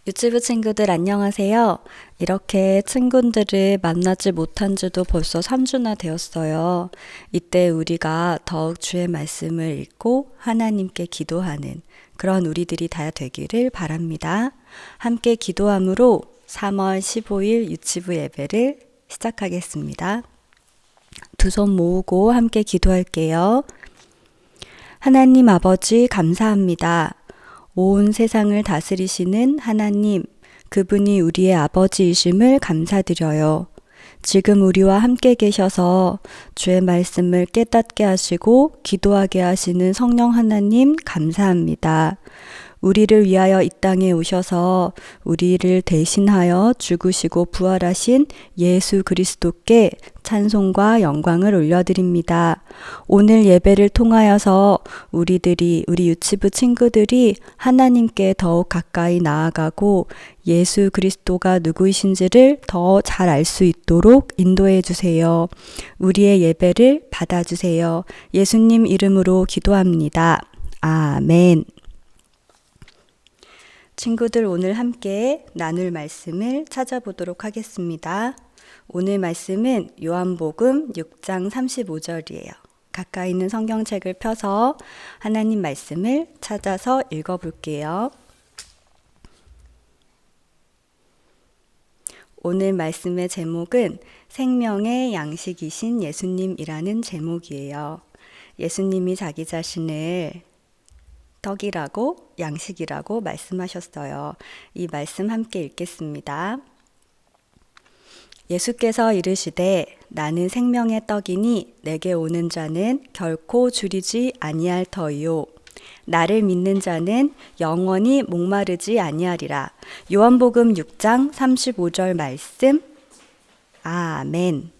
유치부 친구들 안녕하세요. 이렇게 친구들을 만나지 못한 지도 벌써 3주나 되었어요. 이때 우리가 더욱 주의 말씀을 읽고 하나님께 기도하는 그런 우리들이 다 되기를 바랍니다. 함께 기도함으로 3월 15일 유치부 예배를 시작하겠습니다. 두 손 모으고 함께 기도할게요. 하나님 아버지 감사합니다. 온 세상을 다스리시는 하나님, 그분이 우리의 아버지이심을 감사드려요. 지금 우리와 함께 계셔서 주의 말씀을 깨닫게 하시고 기도하게 하시는 성령 하나님 감사합니다. 우리를 위하여 이 땅에 오셔서 우리를 대신하여 죽으시고 부활하신 예수 그리스도께 찬송과 영광을 올려드립니다. 오늘 예배를 통하여서 우리 유치부 친구들이 하나님께 더욱 가까이 나아가고 예수 그리스도가 누구이신지를 더 잘 알 수 있도록 인도해 주세요. 우리의 예배를 받아주세요. 예수님 이름으로 기도합니다. 아멘. 친구들 오늘 함께 나눌 말씀을 찾아보도록 하겠습니다. 오늘 말씀은 요한복음 6장 35절이에요. 가까이 있는 성경책을 펴서 하나님 말씀을 찾아서 읽어볼게요. 오늘 말씀의 제목은 생명의 양식이신 예수님이라는 제목이에요. 예수님이 자기 자신을 떡이라고 양식이라고 말씀하셨어요. 이 말씀 함께 읽겠습니다. 예수께서 이르시되 나는 생명의 떡이니 내게 오는 자는 결코 줄이지 아니할 터이요 나를 믿는 자는 영원히 목마르지 아니하리라. 요한복음 6장 35절 말씀. 아멘.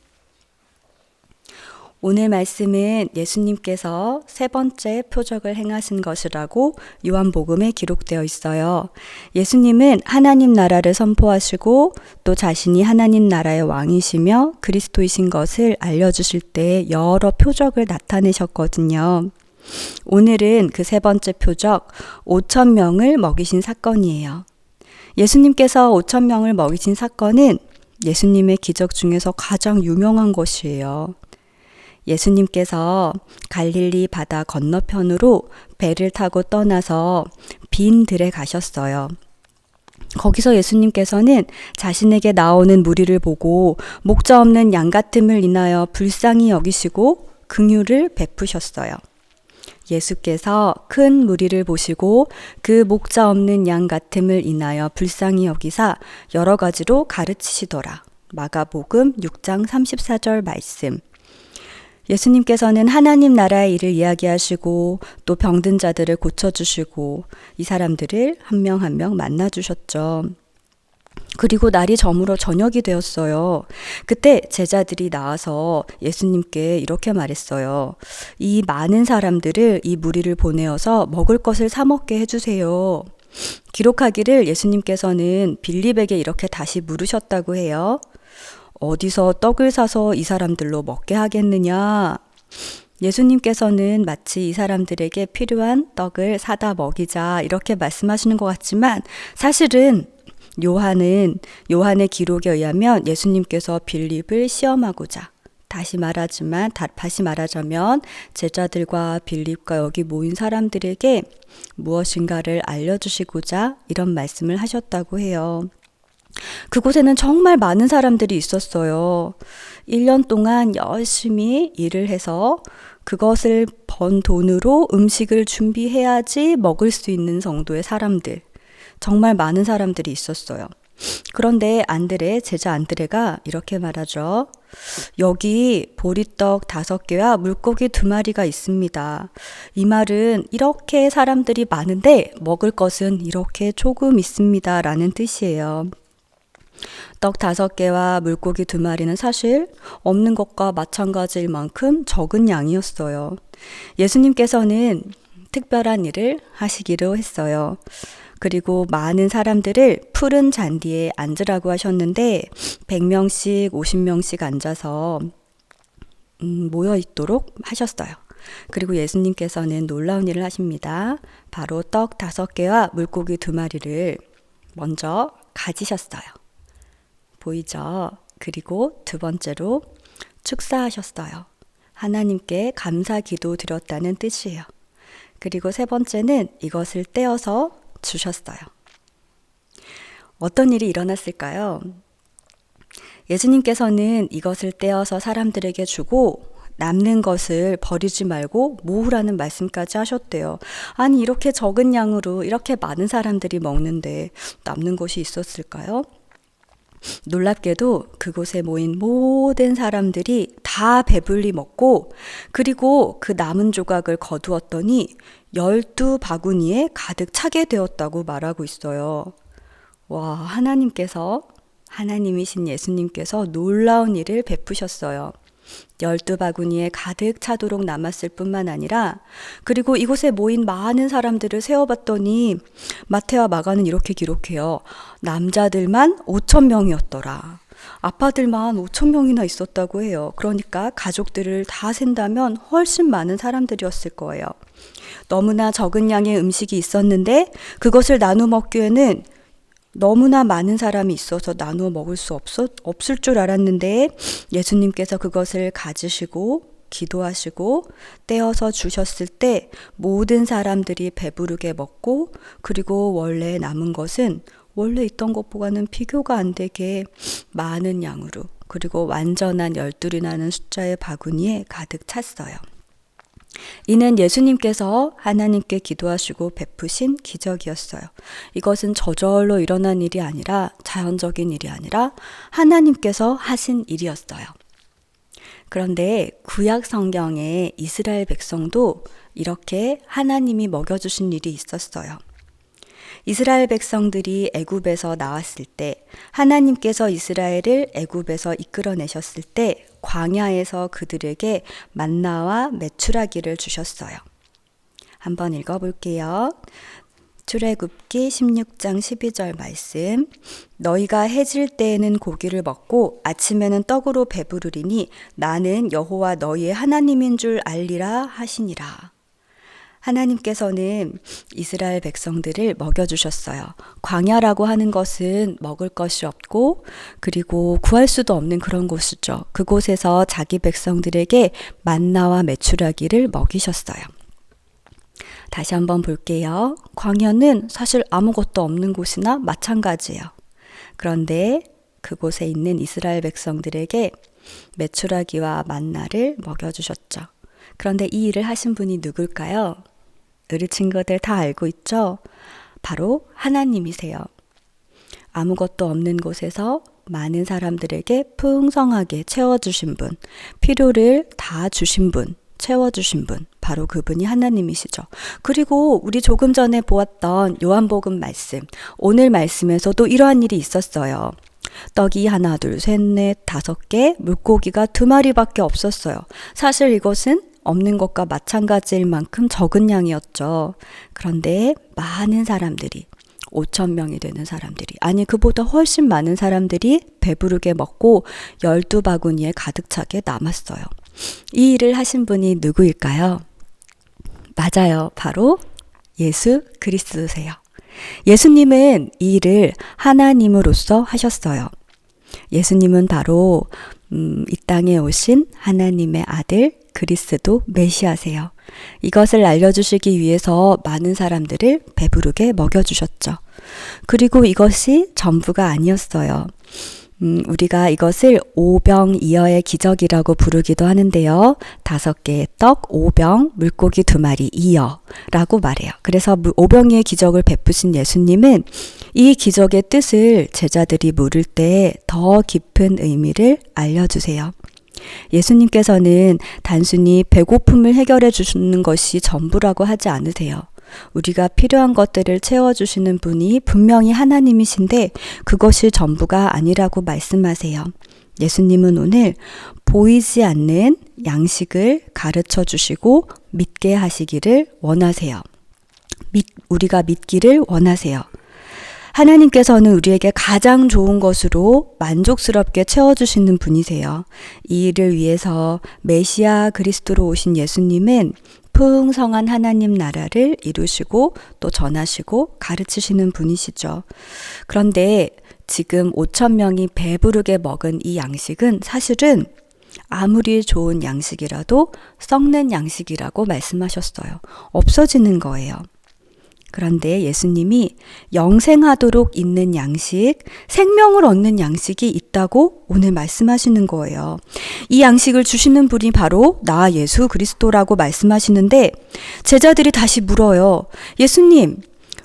오늘 말씀은 예수님께서 세 번째 표적을 행하신 것이라고 요한복음에 기록되어 있어요. 예수님은 하나님 나라를 선포하시고 또 자신이 하나님 나라의 왕이시며 그리스도이신 것을 알려주실 때 여러 표적을 나타내셨거든요. 오늘은 그 세 번째 표적 5천 명을 먹이신 사건이에요. 예수님께서 5천 명을 먹이신 사건은 예수님의 기적 중에서 가장 유명한 것이에요. 예수님께서 갈릴리 바다 건너편으로 배를 타고 떠나서 빈 들에 가셨어요. 거기서 예수님께서는 자신에게 나오는 무리를 보고 목자 없는 양 같음을 인하여 불쌍히 여기시고 긍휼을 베푸셨어요. 예수께서 큰 무리를 보시고 그 목자 없는 양 같음을 인하여 불쌍히 여기사 여러 가지로 가르치시더라. 마가복음 6장 34절 말씀. 예수님께서는 하나님 나라의 일을 이야기하시고 또 병든 자들을 고쳐주시고 이 사람들을 한 명 한 명 만나주셨죠. 그리고 날이 저물어 저녁이 되었어요. 그때 제자들이 나와서 예수님께 이렇게 말했어요. 이 많은 사람들을 이 무리를 보내어서 먹을 것을 사 먹게 해주세요. 기록하기를 예수님께서는 빌립에게 이렇게 다시 물으셨다고 해요. 어디서 떡을 사서 이 사람들로 먹게 하겠느냐? 예수님께서는 마치 이 사람들에게 필요한 떡을 사다 먹이자 이렇게 말씀하시는 것 같지만 사실은 요한의 기록에 의하면 예수님께서 빌립을 시험하고자 다시 말하자면 제자들과 빌립과 여기 모인 사람들에게 무엇인가를 알려주시고자 이런 말씀을 하셨다고 해요. 그곳에는 정말 많은 사람들이 있었어요. 1년 동안 열심히 일을 해서 그것을 번 돈으로 음식을 준비해야지 먹을 수 있는 정도의 사람들. 정말 많은 사람들이 있었어요. 그런데 제자 안드레가 이렇게 말하죠. 여기 보리떡 5개와 물고기 2마리가 있습니다. 이 말은 이렇게 사람들이 많은데 먹을 것은 이렇게 조금 있습니다. 라는 뜻이에요. 떡 5개와 물고기 2마리는 사실 없는 것과 마찬가지일 만큼 적은 양이었어요. 예수님께서는 특별한 일을 하시기로 했어요. 그리고 많은 사람들을 푸른 잔디에 앉으라고 하셨는데 100명씩 50명씩 앉아서 모여 있도록 하셨어요. 그리고 예수님께서는 놀라운 일을 하십니다. 바로 떡 5개와 물고기 2마리를 먼저 가지셨어요. 보이죠? 그리고 두 번째로 축사하셨어요. 하나님께 감사 기도 드렸다는 뜻이에요. 그리고 세 번째는 이것을 떼어서 주셨어요. 어떤 일이 일어났을까요? 예수님께서는 이것을 떼어서 사람들에게 주고 남는 것을 버리지 말고 모으라는 말씀까지 하셨대요. 아니, 이렇게 적은 양으로 이렇게 많은 사람들이 먹는데 남는 것이 있었을까요? 놀랍게도 그곳에 모인 모든 사람들이 다 배불리 먹고 그리고 그 남은 조각을 거두었더니 12바구니에 가득 차게 되었다고 말하고 있어요. 와, 하나님이신 예수님께서 놀라운 일을 베푸셨어요. 12바구니에 가득 차도록 남았을 뿐만 아니라 그리고 이곳에 모인 많은 사람들을 세어봤더니 마태와 마가는 이렇게 기록해요. 남자들만 5,000명이었더라. 아빠들만 5,000명이나 있었다고 해요. 그러니까 가족들을 다 센다면 훨씬 많은 사람들이었을 거예요. 너무나 적은 양의 음식이 있었는데 그것을 나눠 먹기에는 너무나 많은 사람이 있어서 나누어 먹을 수 없을 줄 알았는데 예수님께서 그것을 가지시고 기도하시고 떼어서 주셨을 때 모든 사람들이 배부르게 먹고 그리고 원래 남은 것은 원래 있던 것보다는 비교가 안 되게 많은 양으로 그리고 완전한 12이라는 숫자의 바구니에 가득 찼어요. 이는 예수님께서 하나님께 기도하시고 베푸신 기적이었어요. 이것은 저절로 일어난 일이 아니라 자연적인 일이 아니라 하나님께서 하신 일이었어요. 그런데 구약 성경에 이스라엘 백성도 이렇게 하나님이 먹여주신 일이 있었어요. 이스라엘 백성들이 애굽에서 나왔을 때 하나님께서 이스라엘을 애굽에서 이끌어내셨을 때 광야에서 그들에게 만나와 메추라기를 주셨어요. 한번 읽어볼게요. 출애굽기 16장 12절 말씀. 너희가 해질 때에는 고기를 먹고 아침에는 떡으로 배부르리니 나는 여호와 너희의 하나님인 줄 알리라 하시니라. 하나님께서는 이스라엘 백성들을 먹여주셨어요. 광야라고 하는 것은 먹을 것이 없고 그리고 구할 수도 없는 그런 곳이죠. 그곳에서 자기 백성들에게 만나와 메추라기를 먹이셨어요. 다시 한번 볼게요. 광야는 사실 아무것도 없는 곳이나 마찬가지예요. 그런데 그곳에 있는 이스라엘 백성들에게 메추라기와 만나를 먹여주셨죠. 그런데 이 일을 하신 분이 누굴까요? 우리 친구들 다 알고 있죠? 바로 하나님이세요. 아무것도 없는 곳에서 많은 사람들에게 풍성하게 채워주신 분, 필요를 다 주신 분, 채워주신 분, 바로 그분이 하나님이시죠. 그리고 우리 조금 전에 보았던 요한복음 말씀, 오늘 말씀에서도 이러한 일이 있었어요. 떡이 하나, 둘, 셋, 넷, 5개, 물고기가 2마리밖에 없었어요. 사실 이것은 없는 것과 마찬가지일 만큼 적은 양이었죠. 그런데 많은 사람들이 5,000명이 되는 사람들이 아니 그보다 훨씬 많은 사람들이 배부르게 먹고 12바구니에 가득 차게 남았어요. 이 일을 하신 분이 누구일까요? 맞아요. 바로 예수 그리스도세요. 예수님은 이 일을 하나님으로서 하셨어요. 예수님은 바로 이 땅에 오신 하나님의 아들 그리스도 메시아세요. 이것을 알려주시기 위해서 많은 사람들을 배부르게 먹여주셨죠. 그리고 이것이 전부가 아니었어요. 우리가 이것을 오병이어의 기적이라고 부르기도 하는데요. 5개의 떡, 5병, 물고기 2마리, 이어라고 말해요. 그래서 오병이의 기적을 베푸신 예수님은 이 기적의 뜻을 제자들이 물을 때 더 깊은 의미를 알려주세요. 예수님께서는 단순히 배고픔을 해결해 주시는 것이 전부라고 하지 않으세요. 우리가 필요한 것들을 채워주시는 분이 분명히 하나님이신데 그것이 전부가 아니라고 말씀하세요. 예수님은 오늘 보이지 않는 양식을 가르쳐 주시고 믿게 하시기를 원하세요. 우리가 믿기를 원하세요. 하나님께서는 우리에게 가장 좋은 것으로 만족스럽게 채워주시는 분이세요. 이 일을 위해서 메시아 그리스도로 오신 예수님은 풍성한 하나님 나라를 이루시고 또 전하시고 가르치시는 분이시죠. 그런데 지금 5천 명이 배부르게 먹은 이 양식은 사실은 아무리 좋은 양식이라도 썩는 양식이라고 말씀하셨어요. 없어지는 거예요. 그런데 예수님이 영생하도록 있는 양식, 생명을 얻는 양식이 있다고 오늘 말씀하시는 거예요. 이 양식을 주시는 분이 바로 나 예수 그리스도라고 말씀하시는데 제자들이 다시 물어요. 예수님,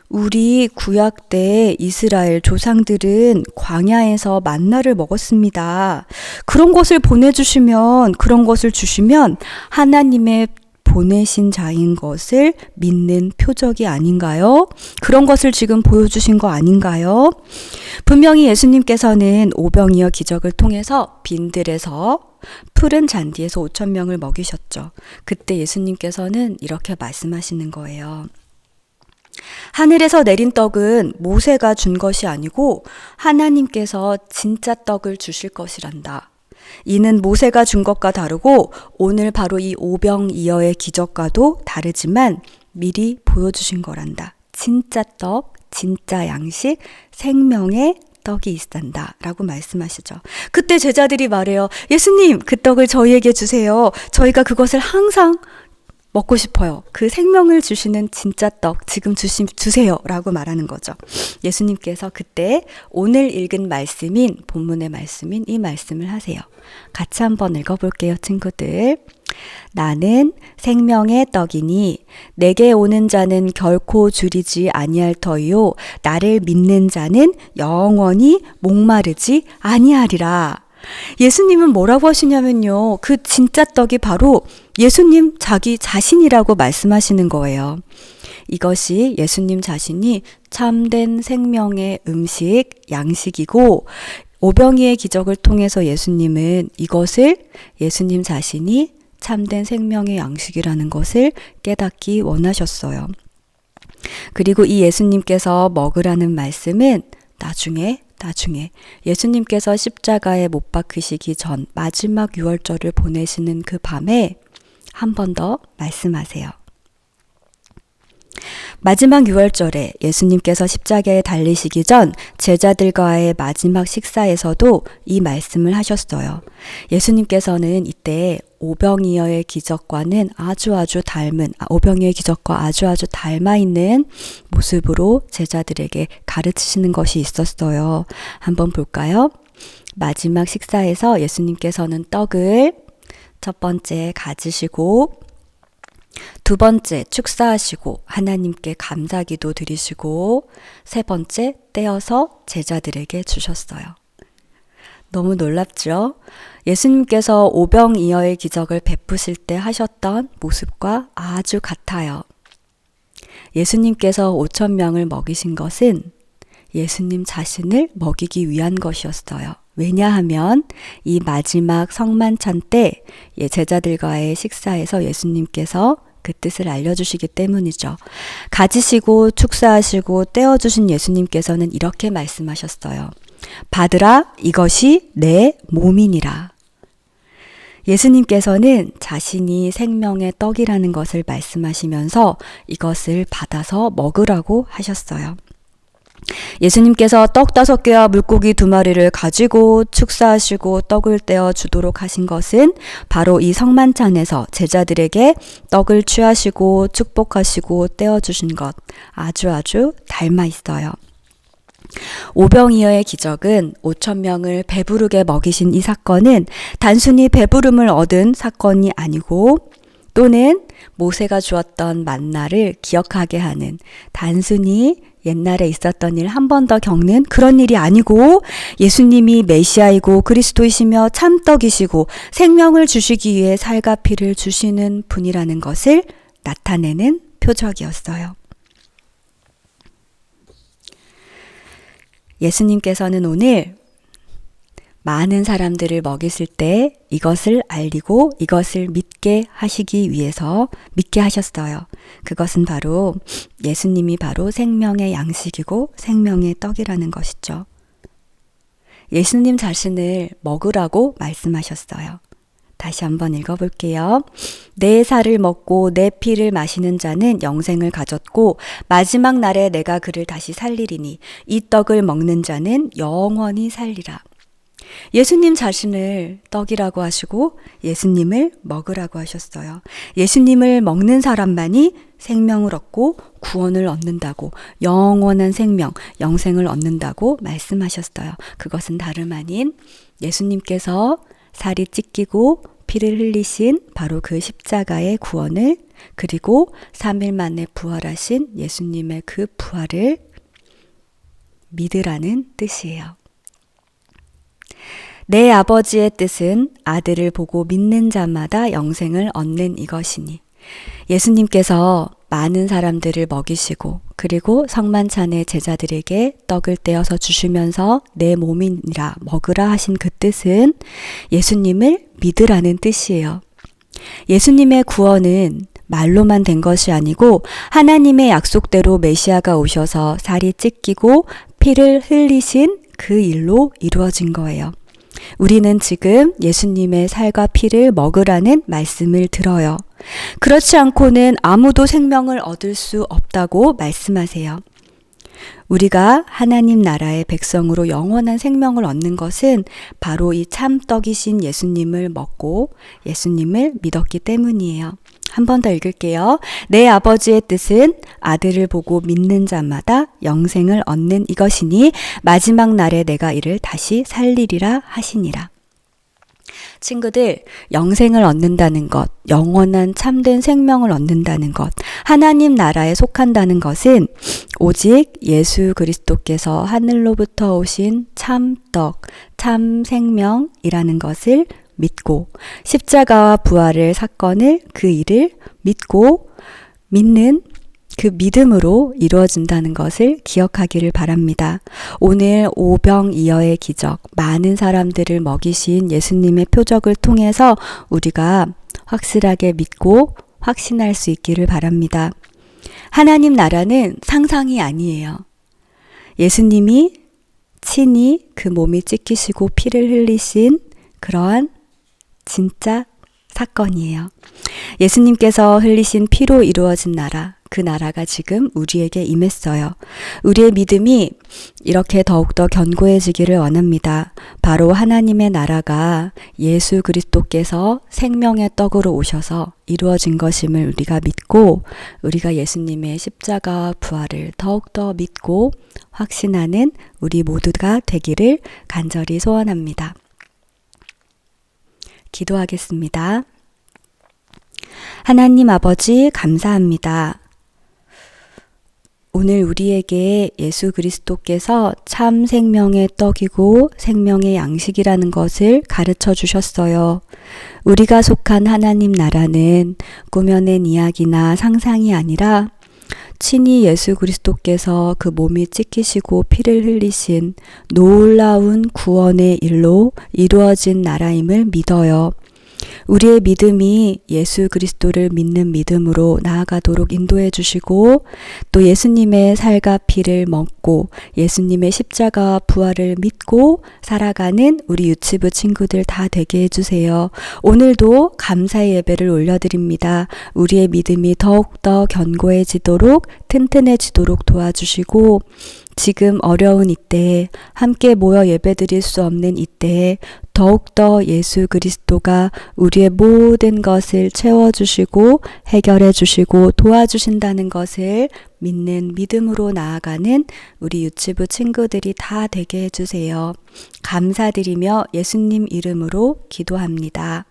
우리 구약 때 이스라엘 조상들은 광야에서 만나를 먹었습니다. 그런 것을 보내주시면, 그런 것을 주시면 하나님의 보내신 자인 것을 믿는 표적이 아닌가요? 그런 것을 지금 보여주신 거 아닌가요? 분명히 예수님께서는 오병이어 기적을 통해서 빈들에서 푸른 잔디에서 5천 명을 먹이셨죠. 그때 예수님께서는 이렇게 말씀하시는 거예요. 하늘에서 내린 떡은 모세가 준 것이 아니고 하나님께서 진짜 떡을 주실 것이란다. 이는 모세가 준 것과 다르고 오늘 바로 이 오병이어의 기적과도 다르지만 미리 보여주신 거란다. 진짜 떡, 진짜 양식, 생명의 떡이 있단다 라고 말씀하시죠. 그때 제자들이 말해요. 예수님, 그 떡을 저희에게 주세요. 저희가 그것을 항상 먹고 싶어요. 그 생명을 주시는 진짜 떡 지금 주세요 라고 말하는 거죠. 예수님께서 그때 오늘 읽은 말씀인 본문의 말씀인 이 말씀을 하세요. 같이 한번 읽어볼게요, 친구들. 나는 생명의 떡이니 내게 오는 자는 결코 줄이지 아니할 터이요 나를 믿는 자는 영원히 목마르지 아니하리라. 예수님은 뭐라고 하시냐면요. 그 진짜 떡이 바로 예수님 자기 자신이라고 말씀하시는 거예요. 이것이 예수님 자신이 참된 생명의 음식, 양식이고 오병이의 기적을 통해서 예수님은 이것을 예수님 자신이 참된 생명의 양식이라는 것을 깨닫기 원하셨어요. 그리고 이 예수님께서 먹으라는 말씀은 나중에 예수님께서 십자가에 못 박히시기 전 마지막 유월절을 보내시는 그 밤에 한 번 더 말씀하세요. 마지막 유월절에 예수님께서 십자가에 달리시기 전 제자들과의 마지막 식사에서도 이 말씀을 하셨어요. 예수님께서는 이때 오병이어의 기적과는 오병이어의 기적과 아주 닮아 있는 모습으로 제자들에게 가르치시는 것이 있었어요. 한번 볼까요? 마지막 식사에서 예수님께서는 떡을 첫 번째 가지시고 두 번째 축사하시고 하나님께 감사기도 드리시고 세 번째 떼어서 제자들에게 주셨어요. 너무 놀랍죠? 예수님께서 오병이어의 기적을 베푸실 때 하셨던 모습과 아주 같아요. 예수님께서 5천 명을 먹이신 것은 예수님 자신을 먹이기 위한 것이었어요. 왜냐하면 이 마지막 성만찬 때 제자들과의 식사에서 예수님께서 그 뜻을 알려주시기 때문이죠. 가지시고 축사하시고 떼어주신 예수님께서는 이렇게 말씀하셨어요. 받으라, 이것이 내 몸이니라. 예수님께서는 자신이 생명의 떡이라는 것을 말씀하시면서 이것을 받아서 먹으라고 하셨어요. 예수님께서 떡 5개와 물고기 2마리를 가지고 축사하시고 떡을 떼어 주도록 하신 것은 바로 이 성만찬에서 제자들에게 떡을 취하시고 축복하시고 떼어 주신 것 아주 닮아 있어요. 오병이어의 기적은 5천 명을 배부르게 먹이신 이 사건은 단순히 배부름을 얻은 사건이 아니고 또는 모세가 주었던 만나를 기억하게 하는 단순히 옛날에 있었던 일 한 번 더 겪는 그런 일이 아니고 예수님이 메시아이고 그리스도이시며 참떡이시고 생명을 주시기 위해 살과 피를 주시는 분이라는 것을 나타내는 표적이었어요. 예수님께서는 오늘 많은 사람들을 먹이실 때 이것을 알리고 이것을 믿게 하시기 위해서 믿게 하셨어요. 그것은 바로 예수님이 바로 생명의 양식이고 생명의 떡이라는 것이죠. 예수님 자신을 먹으라고 말씀하셨어요. 다시 한번 읽어볼게요. 내 살을 먹고 내 피를 마시는 자는 영생을 가졌고 마지막 날에 내가 그를 다시 살리리니 이 떡을 먹는 자는 영원히 살리라. 예수님 자신을 떡이라고 하시고 예수님을 먹으라고 하셨어요. 예수님을 먹는 사람만이 생명을 얻고 구원을 얻는다고, 영원한 생명, 영생을 얻는다고 말씀하셨어요. 그것은 다름 아닌 예수님께서 살이 찢기고 피를 흘리신 바로 그 십자가의 구원을, 그리고 3일 만에 부활하신 예수님의 그 부활을 믿으라는 뜻이에요. 내 아버지의 뜻은 아들을 보고 믿는 자마다 영생을 얻는 이것이니. 예수님께서 많은 사람들을 먹이시고 그리고 성만찬의 제자들에게 떡을 떼어서 주시면서 내 몸이니라 먹으라 하신 그 뜻은 예수님을 믿으라는 뜻이에요. 예수님의 구원은 말로만 된 것이 아니고 하나님의 약속대로 메시아가 오셔서 살이 찢기고 피를 흘리신 그 일로 이루어진 거예요. 우리는 지금 예수님의 살과 피를 먹으라는 말씀을 들어요. 그렇지 않고는 아무도 생명을 얻을 수 없다고 말씀하세요. 우리가 하나님 나라의 백성으로 영원한 생명을 얻는 것은 바로 이 참떡이신 예수님을 먹고 예수님을 믿었기 때문이에요. 한 번 더 읽을게요. 내 아버지의 뜻은 아들을 보고 믿는 자마다 영생을 얻는 이것이니 마지막 날에 내가 이를 다시 살리리라 하시니라. 친구들, 영생을 얻는다는 것, 영원한 참된 생명을 얻는다는 것, 하나님 나라에 속한다는 것은 오직 예수 그리스도께서 하늘로부터 오신 참떡, 참 생명이라는 것을 믿고 십자가와 부활의 사건을 그 일을 믿고 믿는 그 믿음으로 이루어진다는 것을 기억하기를 바랍니다. 오늘 오병이어의 기적, 많은 사람들을 먹이신 예수님의 표적을 통해서 우리가 확실하게 믿고 확신할 수 있기를 바랍니다. 하나님 나라는 상상이 아니에요. 예수님이 친히 그 몸이 찢기시고 피를 흘리신 그러한 진짜 사건이에요. 예수님께서 흘리신 피로 이루어진 나라, 그 나라가 지금 우리에게 임했어요. 우리의 믿음이 이렇게 더욱더 견고해지기를 원합니다. 바로 하나님의 나라가 예수 그리스도께서 생명의 떡으로 오셔서 이루어진 것임을 우리가 믿고 우리가 예수님의 십자가와 부활을 더욱더 믿고 확신하는 우리 모두가 되기를 간절히 소원합니다. 기도하겠습니다. 하나님 아버지 감사합니다. 오늘 우리에게 예수 그리스도께서 참 생명의 떡이고 생명의 양식이라는 것을 가르쳐 주셨어요. 우리가 속한 하나님 나라는 꾸며낸 이야기나 상상이 아니라 친히 예수 그리스도께서 그 몸이 찢기시고 피를 흘리신 놀라운 구원의 일로 이루어진 나라임을 믿어요. 우리의 믿음이 예수 그리스도를 믿는 믿음으로 나아가도록 인도해 주시고 또 예수님의 살과 피를 먹고 예수님의 십자가와 부활을 믿고 살아가는 우리 유치부 친구들 다 되게 해주세요. 오늘도 감사의 예배를 올려드립니다. 우리의 믿음이 더욱더 견고해지도록 튼튼해지도록 도와주시고 지금 어려운 이때에 함께 모여 예배드릴 수 없는 이때에 더욱더 예수 그리스도가 우리의 모든 것을 채워주시고 해결해 주시고 도와주신다는 것을 믿는 믿음으로 나아가는 우리 유치부 친구들이 다 되게 해주세요. 감사드리며 예수님 이름으로 기도합니다.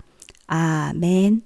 아멘.